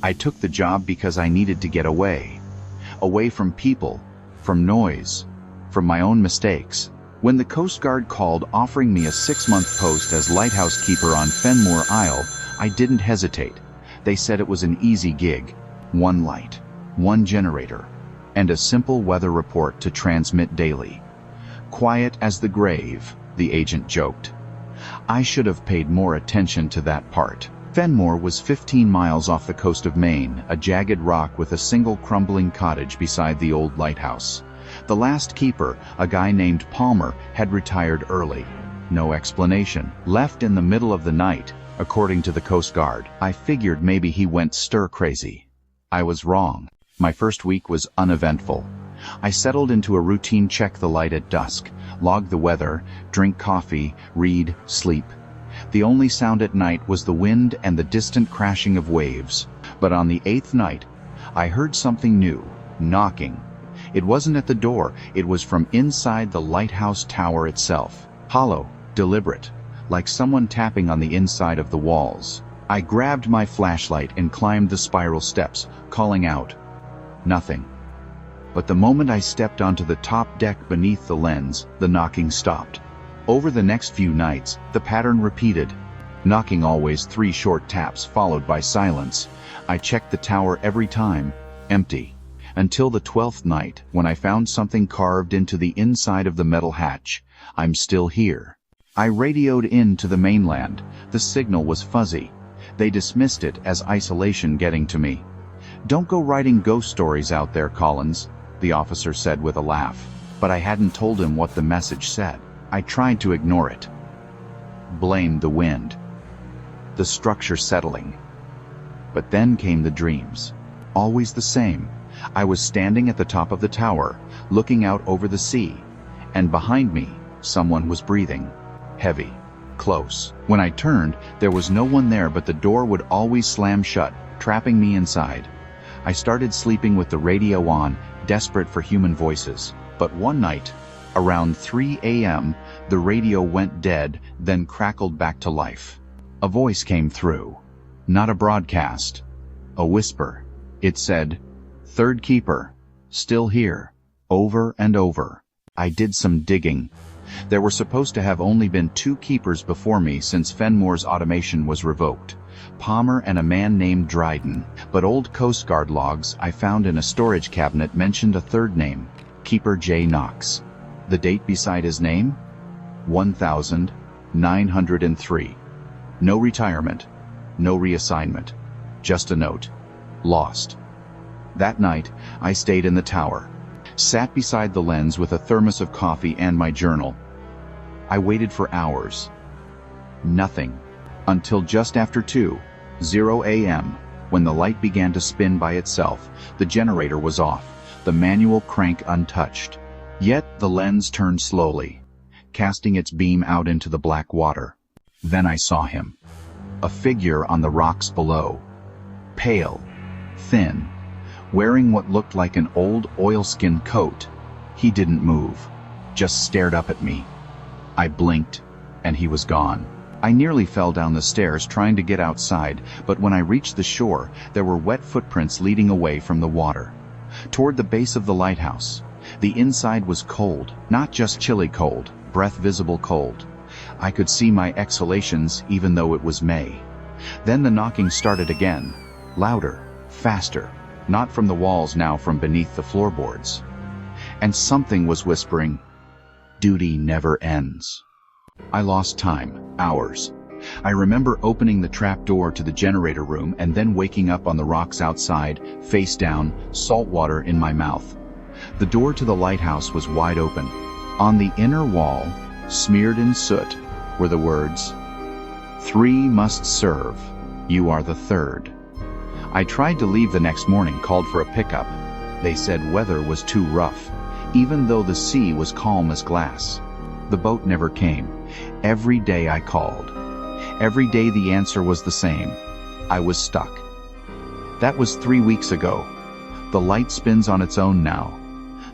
I took the job because I needed to get away. Away from people, from noise, from my own mistakes. When the Coast Guard called offering me a 6-month post as lighthouse keeper on Fenmore Isle, I didn't hesitate. They said it was an easy gig. 1 light, 1 generator, and a simple weather report to transmit daily. Quiet as the grave, the agent joked. I should have paid more attention to that part. Fenmore was 15 miles off the coast of Maine, a jagged rock with a single crumbling cottage beside the old lighthouse. The last keeper, a guy named Palmer, had retired early. No explanation. Left in the middle of the night, according to the Coast Guard. I figured maybe he went stir-crazy. I was wrong. My first week was uneventful. I settled into a routine check the light at dusk, log the weather, drink coffee, read, sleep. The only sound at night was the wind and the distant crashing of waves. But on the 8th night, I heard something new, knocking. It wasn't at the door, it was from inside the lighthouse tower itself. Hollow, deliberate, like someone tapping on the inside of the walls. I grabbed my flashlight and climbed the spiral steps, calling out. Nothing. But the moment I stepped onto the top deck beneath the lens, the knocking stopped. Over the next few nights, the pattern repeated. Knocking always 3 short taps followed by silence. I checked the tower every time. Empty. Until the 12th night, when I found something carved into the inside of the metal hatch. I'm still here. I radioed in to the mainland. The signal was fuzzy. They dismissed it as isolation getting to me. "Don't go writing ghost stories out there, Collins," the officer said with a laugh. But I hadn't told him what the message said. I tried to ignore it. Blamed the wind. The structure settling. But then came the dreams. Always the same. I was standing at the top of the tower, looking out over the sea, and behind me, someone was breathing. Heavy. Close. When I turned, there was no one there, but the door would always slam shut, trapping me inside. I started sleeping with the radio on, desperate for human voices. But one night, around 3 a.m., the radio went dead, then crackled back to life. A voice came through. Not a broadcast. A whisper. It said, "Third keeper. Still here." Over and over. I did some digging. There were supposed to have only been 2 keepers before me since Fenmore's automation was revoked. Palmer and a man named Dryden. But old Coast Guard logs I found in a storage cabinet mentioned a third name, Keeper J. Knox. The date beside his name? 1903. No retirement. No reassignment. Just a note. Lost. That night, I stayed in the tower. Sat beside the lens with a thermos of coffee and my journal. I waited for hours. Nothing. Until just after 2:00 a.m., when the light began to spin by itself. The generator was off, the manual crank untouched. Yet the lens turned slowly, casting its beam out into the black water. Then I saw him. A figure on the rocks below. Pale, thin, wearing what looked like an old oilskin coat. He didn't move, just stared up at me. I blinked, and he was gone. I nearly fell down the stairs trying to get outside, but when I reached the shore, there were wet footprints leading away from the water, toward the base of the lighthouse. The inside was cold, not just chilly cold, breath-visible cold. I could see my exhalations even though it was May. Then the knocking started again, louder, faster, not from the walls now, from beneath the floorboards. And something was whispering, "Duty never ends." I lost time, hours. I remember opening the trap door to the generator room and then waking up on the rocks outside, face down, salt water in my mouth. The door to the lighthouse was wide open. On the inner wall, smeared in soot, were the words, "3 must serve. You are the 3rd. I tried to leave the next morning, called for a pickup. They said weather was too rough, even though the sea was calm as glass. The boat never came. Every day I called. Every day the answer was the same. I was stuck. That was 3 weeks ago. The light spins on its own now.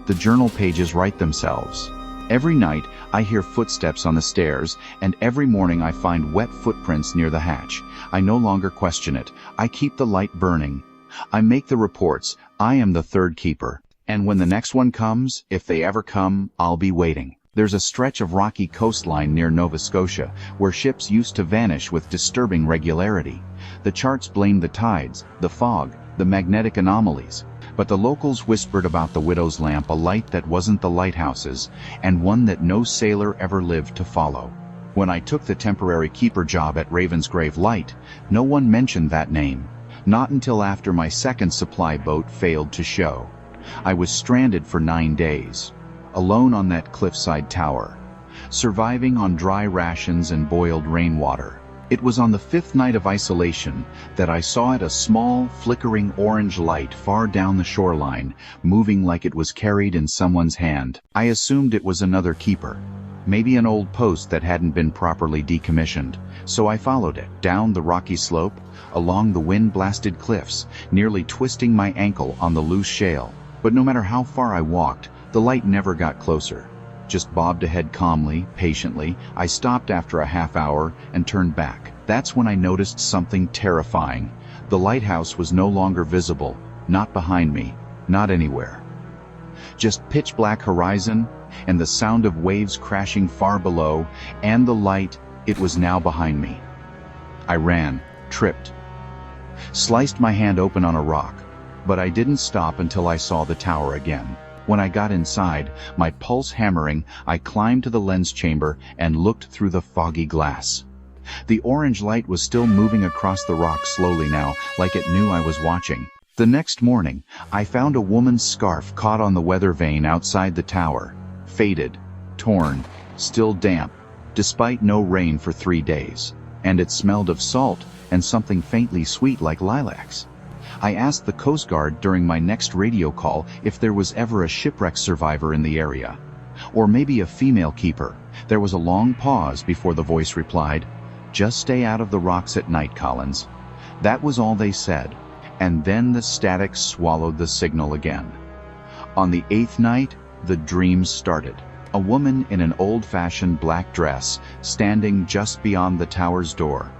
The journal pages write themselves. Every night I hear footsteps on the stairs, and every morning I find wet footprints near the hatch. I no longer question it. I keep the light burning, I make the reports. I am the third keeper. And when the next one comes, if they ever come, I'll be waiting. There's a stretch of rocky coastline near Nova Scotia where ships used to vanish with disturbing regularity. The charts blamed the tides, the fog, the magnetic anomalies. But the locals whispered about the widow's lamp, a light that wasn't the lighthouse's, and one that no sailor ever lived to follow. When I took the temporary keeper job at Ravensgrave Light, no one mentioned that name. Not until after my second supply boat failed to show. I was stranded for 9 days, alone on that cliffside tower, surviving on dry rations and boiled rainwater. It was on the 5th night of isolation that I saw a small, flickering orange light far down the shoreline, moving like it was carried in someone's hand. I assumed it was another keeper, maybe an old post that hadn't been properly decommissioned, so I followed it, down the rocky slope, along the wind-blasted cliffs, nearly twisting my ankle on the loose shale. But no matter how far I walked, the light never got closer. Just bobbed ahead calmly, patiently. I stopped after a half hour and turned back. That's when I noticed something terrifying. The lighthouse was no longer visible, not behind me, not anywhere. Just pitch black horizon and the sound of waves crashing far below, and the light, it was now behind me. I ran, tripped, sliced my hand open on a rock, but I didn't stop until I saw the tower again. When I got inside, my pulse hammering, I climbed to the lens chamber and looked through the foggy glass. The orange light was still moving across the rock slowly now, like it knew I was watching. The next morning, I found a woman's scarf caught on the weather vane outside the tower. Faded, torn, still damp, despite no rain for 3 days. And it smelled of salt and something faintly sweet like lilacs. I asked the Coast Guard during my next radio call if there was ever a shipwreck survivor in the area. Or maybe a female keeper. There was a long pause before the voice replied, "Just stay out of the rocks at night, Collins." That was all they said, and then the static swallowed the signal again. On the 8th night, the dreams started. A woman in an old-fashioned black dress, standing just beyond the tower's door,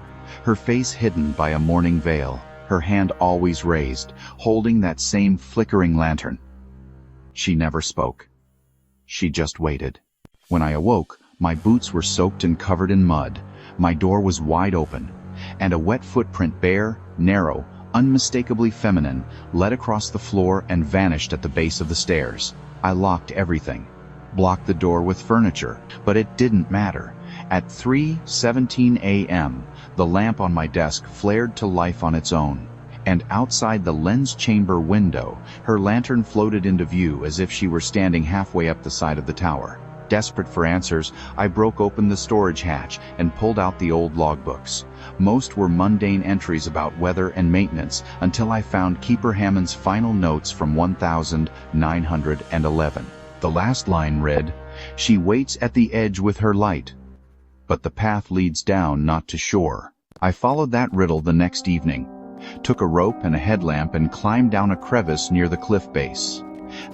her face hidden by a mourning veil, her hand always raised, holding that same flickering lantern. She never spoke. She just waited. When I awoke, my boots were soaked and covered in mud. My door was wide open, and a wet footprint, bare, narrow, unmistakably feminine, led across the floor and vanished at the base of the stairs. I locked everything, blocked the door with furniture, but it didn't matter. At 3:17 a.m., the lamp on my desk flared to life on its own, and outside the lens chamber window, her lantern floated into view as if she were standing halfway up the side of the tower. Desperate for answers, I broke open the storage hatch and pulled out the old logbooks. Most were mundane entries about weather and maintenance until I found Keeper Hammond's final notes from 1911. The last line read, "She waits at the edge with her light, but the path leads down, not to shore." I followed that riddle the next evening, took a rope and a headlamp and climbed down a crevice near the cliff base.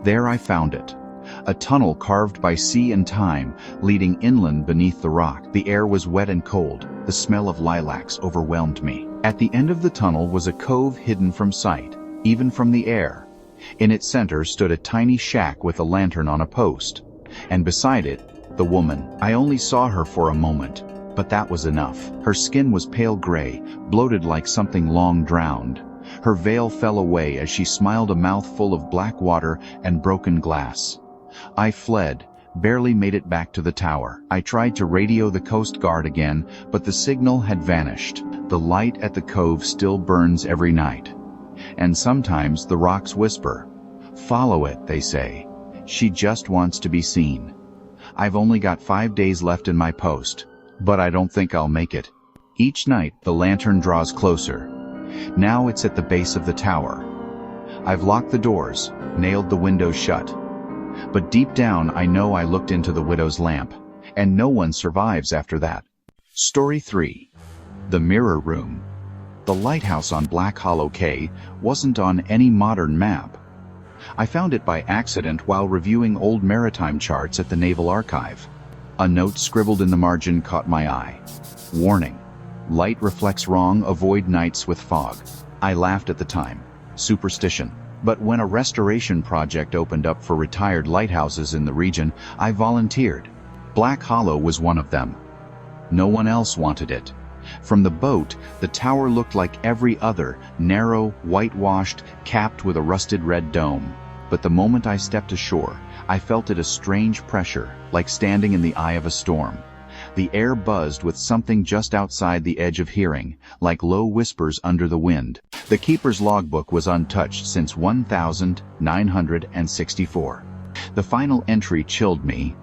There I found it. A tunnel carved by sea and time, leading inland beneath the rock. The air was wet and cold. The smell of lilacs overwhelmed me. At the end of the tunnel was a cove hidden from sight, even from the air. In its center stood a tiny shack with a lantern on a post, and beside it, the woman. I only saw her for a moment, but that was enough. Her skin was pale gray, bloated like something long drowned. Her veil fell away as she smiled, a mouth full of black water and broken glass. I fled, barely made it back to the tower. I tried to radio the Coast Guard again, but the signal had vanished. The light at the cove still burns every night. And sometimes the rocks whisper, "Follow it," they say. "She just wants to be seen." I've only got 5 days left in my post, but I don't think I'll make it. Each night, the lantern draws closer. Now it's at the base of the tower. I've locked the doors, nailed the windows shut. But deep down, I know I looked into the widow's lamp, and no one survives after that. Story 3. The Mirror Room. The lighthouse on Black Hollow Cay wasn't on any modern map. I found it by accident while reviewing old maritime charts at the Naval Archive. A note scribbled in the margin caught my eye. "Warning. Light reflects wrong, avoid nights with fog." I laughed at the time. superstition. But when a restoration project opened up for retired lighthouses in the region, I volunteered. Black Hollow was one of them. No one else wanted it. From the boat, the tower looked like every other, narrow, whitewashed, capped with a rusted red dome. But the moment I stepped ashore, I felt it a strange pressure, like standing in the eye of a storm. The air buzzed with something just outside the edge of hearing, like low whispers under the wind. The keeper's logbook was untouched since 1964. The final entry chilled me.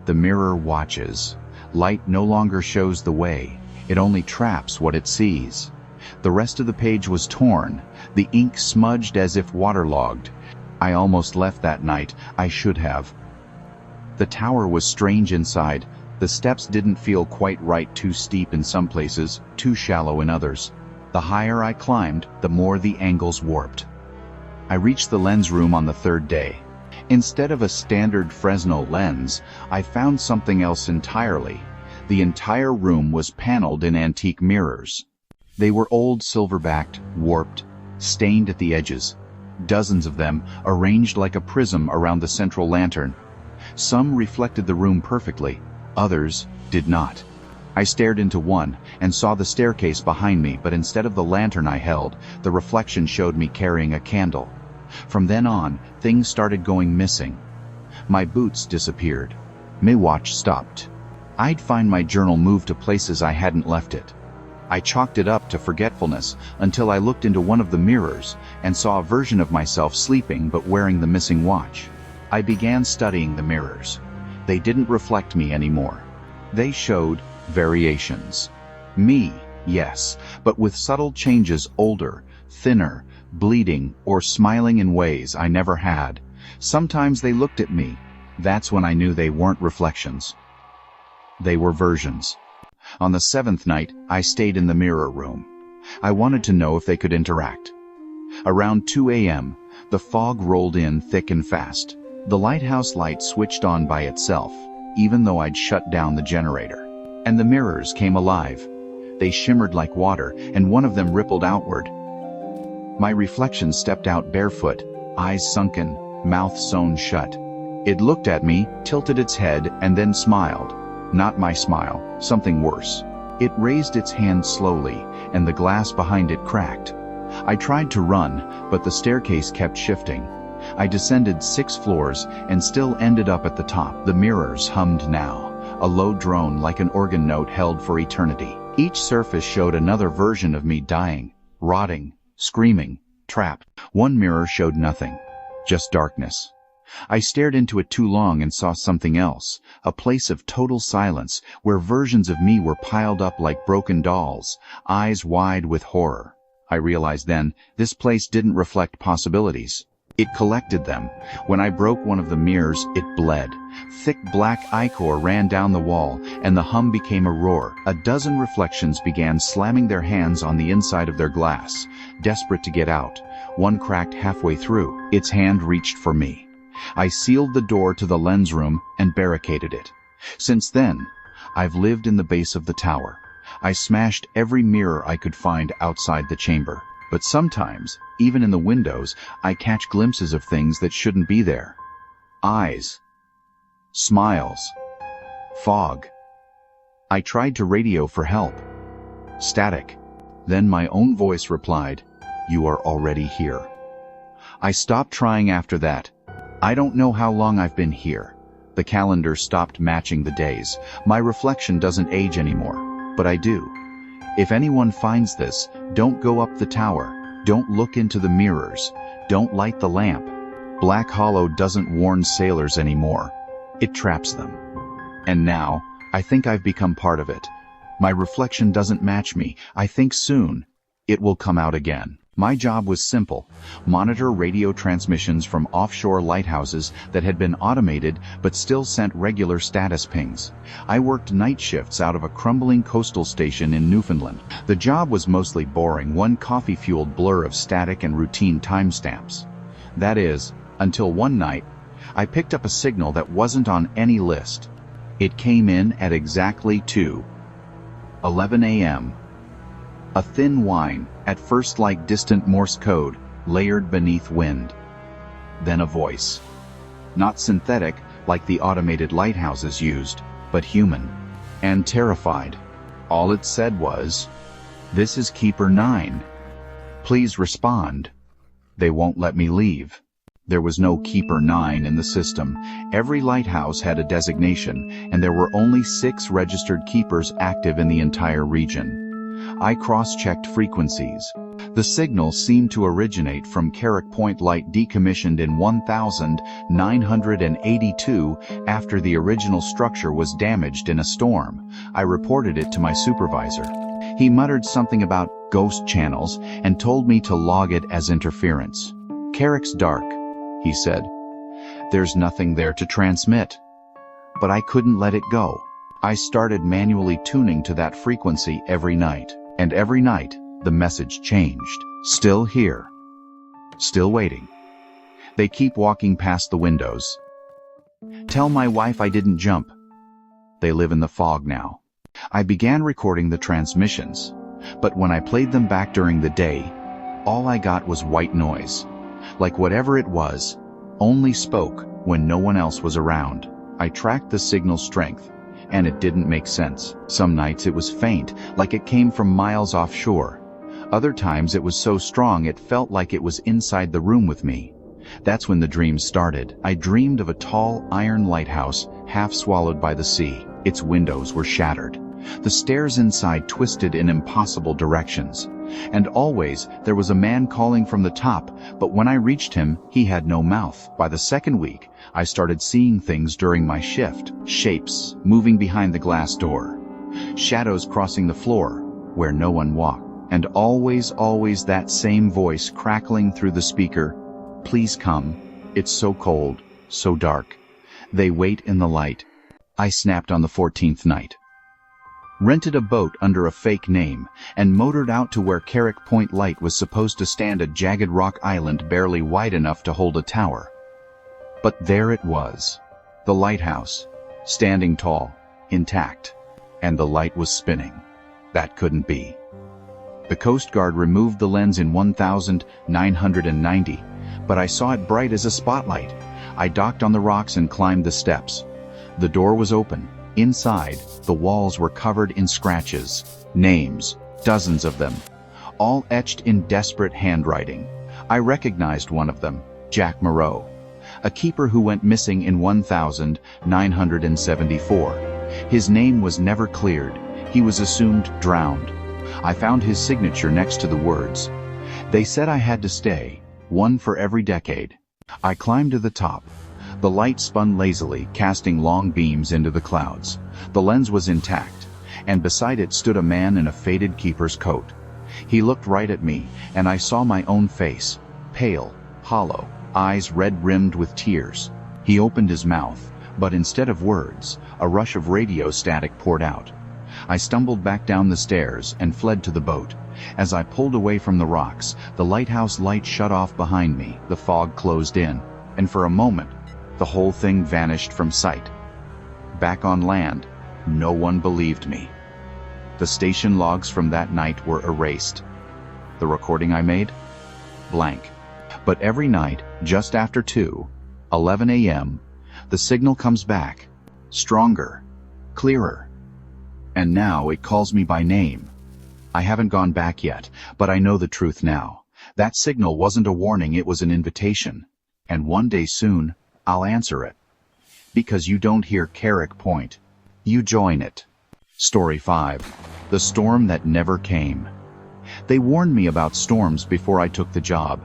The mirror watches. Light no longer shows the way. It only traps what it sees. The rest of the page was torn, the ink smudged as if waterlogged. I almost left that night. I should have. The tower was strange inside. The steps didn't feel quite right, too steep in some places, too shallow in others. The higher I climbed, the more the angles warped. I reached the lens room on the third day. Instead of a standard Fresnel lens, I found something else entirely. The entire room was paneled in antique mirrors. They were old, silver-backed, warped, stained at the edges. Dozens of them, arranged like a prism around the central lantern. Some reflected the room perfectly, others did not. I stared into one and saw the staircase behind me, but instead of the lantern I held, the reflection showed me carrying a candle. From then on, things started going missing. My boots disappeared. My watch stopped. I'd find my journal moved to places I hadn't left it. I chalked it up to forgetfulness until I looked into one of the mirrors and saw a version of myself sleeping but wearing the missing watch. I began studying the mirrors. They didn't reflect me anymore. They showed variations. Me, yes, but with subtle changes, older, thinner, bleeding, or smiling in ways I never had. Sometimes they looked at me. That's when I knew they weren't reflections. They were versions. On the 7th night, I stayed in the mirror room. I wanted to know if they could interact. Around 2 a.m., the fog rolled in thick and fast. The lighthouse light switched on by itself, even though I'd shut down the generator. And the mirrors came alive. They shimmered like water, and one of them rippled outward. My reflection stepped out barefoot, eyes sunken, mouth sewn shut. It looked at me, tilted its head, and then smiled. Not my smile, something worse. It raised its hand slowly, and the glass behind it cracked. I tried to run, but the staircase kept shifting. I descended 6 floors and still ended up at the top. The mirrors hummed now, a low drone like an organ note held for eternity. Each surface showed another version of me dying, rotting, screaming, trapped. One mirror showed nothing, just darkness. I stared into it too long and saw something else, a place of total silence where versions of me were piled up like broken dolls, eyes wide with horror. I realized then, this place didn't reflect possibilities. It collected them. When I broke one of the mirrors, it bled. Thick black ichor ran down the wall, and the hum became a roar. A dozen reflections began slamming their hands on the inside of their glass, desperate to get out. One cracked halfway through. Its hand reached for me. I sealed the door to the lens room and barricaded it. Since then, I've lived in the base of the tower. I smashed every mirror I could find outside the chamber. But sometimes, even in the windows, I catch glimpses of things that shouldn't be there. Eyes. Smiles. Fog. I tried to radio for help. Static. Then my own voice replied, "You are already here." I stopped trying after that. I don't know how long I've been here. The calendar stopped matching the days. My reflection doesn't age anymore, but I do. If anyone finds this, don't go up the tower. Don't look into the mirrors. Don't light the lamp. Black Hollow doesn't warn sailors anymore. It traps them. And now, I think I've become part of it. My reflection doesn't match me. I think soon, it will come out again. My job was simple: monitor radio transmissions from offshore lighthouses that had been automated but still sent regular status pings. I worked night shifts out of a crumbling coastal station in Newfoundland. The job was mostly boring, one coffee-fueled blur of static and routine timestamps. That is, until one night, I picked up a signal that wasn't on any list. It came in at exactly 2:11 a.m. A thin whine, at first like distant Morse code, layered beneath wind. Then a voice. Not synthetic, like the automated lighthouses used, but human. And terrified. All it said was, "This is Keeper 9. Please respond. They won't let me leave." There was no Keeper 9 in the system. Every lighthouse had a designation, and there were only 6 registered keepers active in the entire region. I cross-checked frequencies. The signal seemed to originate from Carrick Point Light, decommissioned in 1982 after the original structure was damaged in a storm. I reported it to my supervisor. He muttered something about ghost channels and told me to log it as interference. "Carrick's dark," he said. "There's nothing there to transmit." But I couldn't let it go. I started manually tuning to that frequency every night. And every night, the message changed. "Still here. Still waiting. They keep walking past the windows. Tell my wife I didn't jump. They live in the fog now." I began recording the transmissions, but when I played them back during the day, all I got was white noise. Like whatever it was, only spoke when no one else was around. I tracked the signal strength, and it didn't make sense. Some nights it was faint, like it came from miles offshore. Other times it was so strong it felt like it was inside the room with me. That's when the dreams started. I dreamed of a tall iron lighthouse, half swallowed by the sea. Its windows were shattered. The stairs inside twisted in impossible directions. And always there was a man calling from the top, but when I reached him, he had no mouth. By the second week, I started seeing things during my shift. Shapes moving behind the glass door. Shadows crossing the floor where no one walked. And always that same voice crackling through the speaker. "Please come. It's so cold, so dark. They wait in the light." I snapped on the 14th night. Rented a boat under a fake name, and motored out to where Carrick Point Light was supposed to stand, a jagged rock island barely wide enough to hold a tower. But there it was. The lighthouse, standing tall, intact, and the light was spinning. That couldn't be. The Coast Guard removed the lens in 1990, but I saw it bright as a spotlight. I docked on the rocks and climbed the steps. The door was open. Inside, the walls were covered in scratches. Names, dozens of them, all etched in desperate handwriting. I recognized one of them, Jack Moreau, a keeper who went missing in 1974. His name was never cleared. He was assumed drowned. I found his signature next to the words. They said I had to stay, one for every decade. I climbed to the top. The light spun lazily, casting long beams into the clouds. The lens was intact, and beside it stood a man in a faded keeper's coat. He looked right at me, and I saw my own face, pale, hollow, eyes red-rimmed with tears. He opened his mouth, but instead of words, a rush of radio static poured out. I stumbled back down the stairs and fled to the boat. As I pulled away from the rocks, the lighthouse light shut off behind me, the fog closed in, and for a moment, the whole thing vanished from sight. Back on land, no one believed me. The station logs from that night were erased. The recording I made? Blank. But every night, just after 11 a.m., the signal comes back, stronger, clearer. And now it calls me by name. I haven't gone back yet, but I know the truth now. That signal wasn't a warning, it was an invitation. And one day soon, I'll answer it. Because you don't hear Carrick Point. You join it. Story 5. The Storm That Never Came. They warned me about storms before I took the job.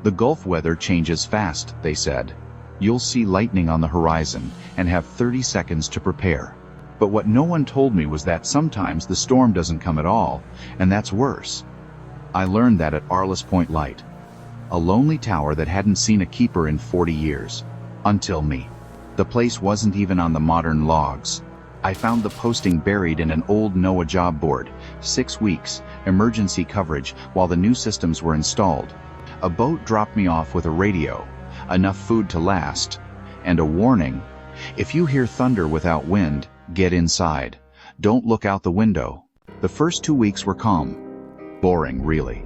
The Gulf weather changes fast, they said. You'll see lightning on the horizon and have 30 seconds to prepare. But what no one told me was that sometimes the storm doesn't come at all, and that's worse. I learned that at Arliss Point Light, a lonely tower that hadn't seen a keeper in 40 years. Until me. The place wasn't even on the modern logs. I found the posting buried in an old NOAA job board. 6 weeks, emergency coverage while the new systems were installed. A boat dropped me off with a radio, enough food to last, and a warning. If you hear thunder without wind, get inside. Don't look out the window. The first 2 weeks were calm. Boring, really.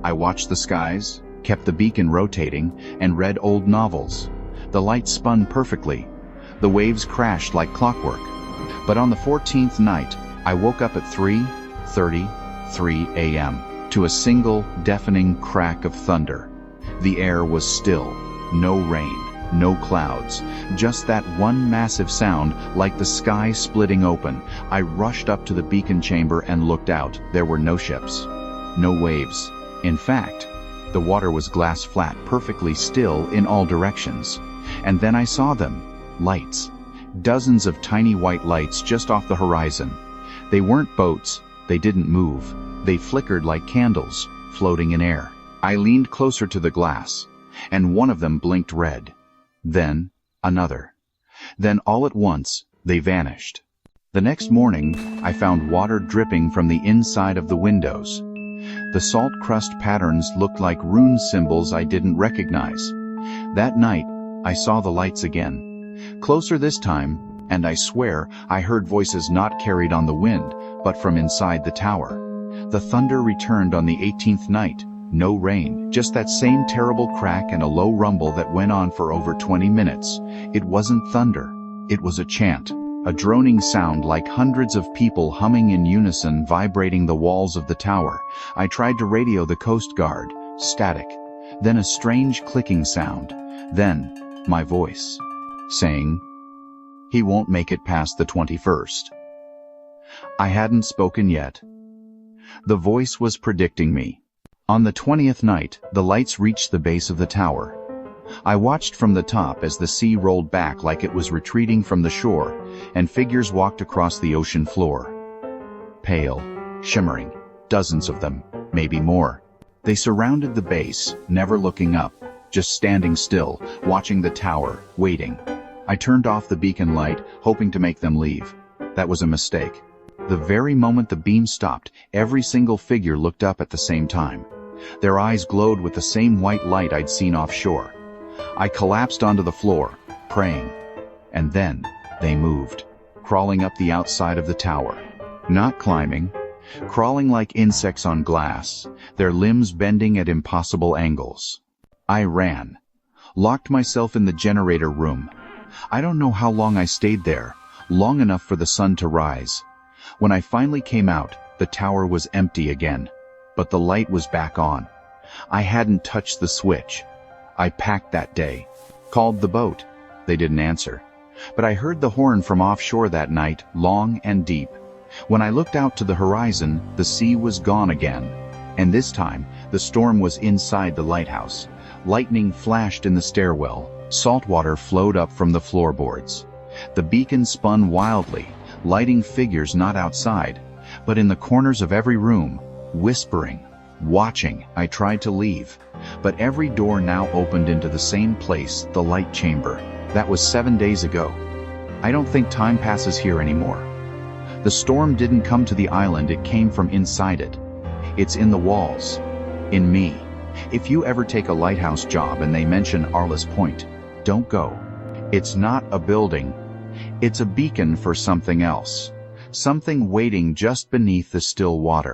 I watched the skies, kept the beacon rotating, and read old novels. The light spun perfectly. The waves crashed like clockwork. But on the 14th night, I woke up at 3:33 a.m. to a single, deafening crack of thunder. The air was still. No rain, no clouds, just that one massive sound, like the sky splitting open. I rushed up to the beacon chamber and looked out. There were no ships, no waves. In fact, the water was glass flat, perfectly still in all directions. And then I saw them. Lights. Dozens of tiny white lights just off the horizon. They weren't boats. They didn't move. They flickered like candles, floating in air. I leaned closer to the glass, and one of them blinked red. Then another. Then all at once, they vanished. The next morning, I found water dripping from the inside of the windows. The salt crust patterns looked like rune symbols I didn't recognize. That night, I saw the lights again. Closer this time, and I swear I heard voices not carried on the wind, but from inside the tower. The thunder returned on the 18th night. No rain, just that same terrible crack and a low rumble that went on for over 20 minutes. It wasn't thunder. It was a chant, a droning sound like hundreds of people humming in unison, vibrating the walls of the tower. I tried to radio the Coast Guard. Static. Then a strange clicking sound. Then my voice, saying, "He won't make it past the 21st. I hadn't spoken yet. The voice was predicting me. On the 20th night, the lights reached the base of the tower. I watched from the top as the sea rolled back like it was retreating from the shore, and figures walked across the ocean floor. Pale, shimmering, dozens of them, maybe more. They surrounded the base, never looking up, just standing still, watching the tower, waiting. I turned off the beacon light, hoping to make them leave. That was a mistake. The very moment the beam stopped, every single figure looked up at the same time. Their eyes glowed with the same white light I'd seen offshore. I collapsed onto the floor, praying. And then they moved, crawling up the outside of the tower. Not climbing, crawling like insects on glass, their limbs bending at impossible angles. I ran, locked myself in the generator room. I don't know how long I stayed there, long enough for the sun to rise. When I finally came out, the tower was empty again, but the light was back on. I hadn't touched the switch. I packed that day, called the boat. They didn't answer. But I heard the horn from offshore that night, long and deep. When I looked out to the horizon, the sea was gone again. And this time, the storm was inside the lighthouse. Lightning flashed in the stairwell. Salt water flowed up from the floorboards. The beacon spun wildly, lighting figures not outside, but in the corners of every room, whispering, watching. I tried to leave, but every door now opened into the same place, the light chamber. That was 7 days ago. I don't think time passes here anymore. The storm didn't come to the island, it came from inside it. It's in the walls, in me. If you ever take a lighthouse job and they mention Arliss Point, don't go. It's not a building. It's a beacon for something else. Something waiting just beneath the still water.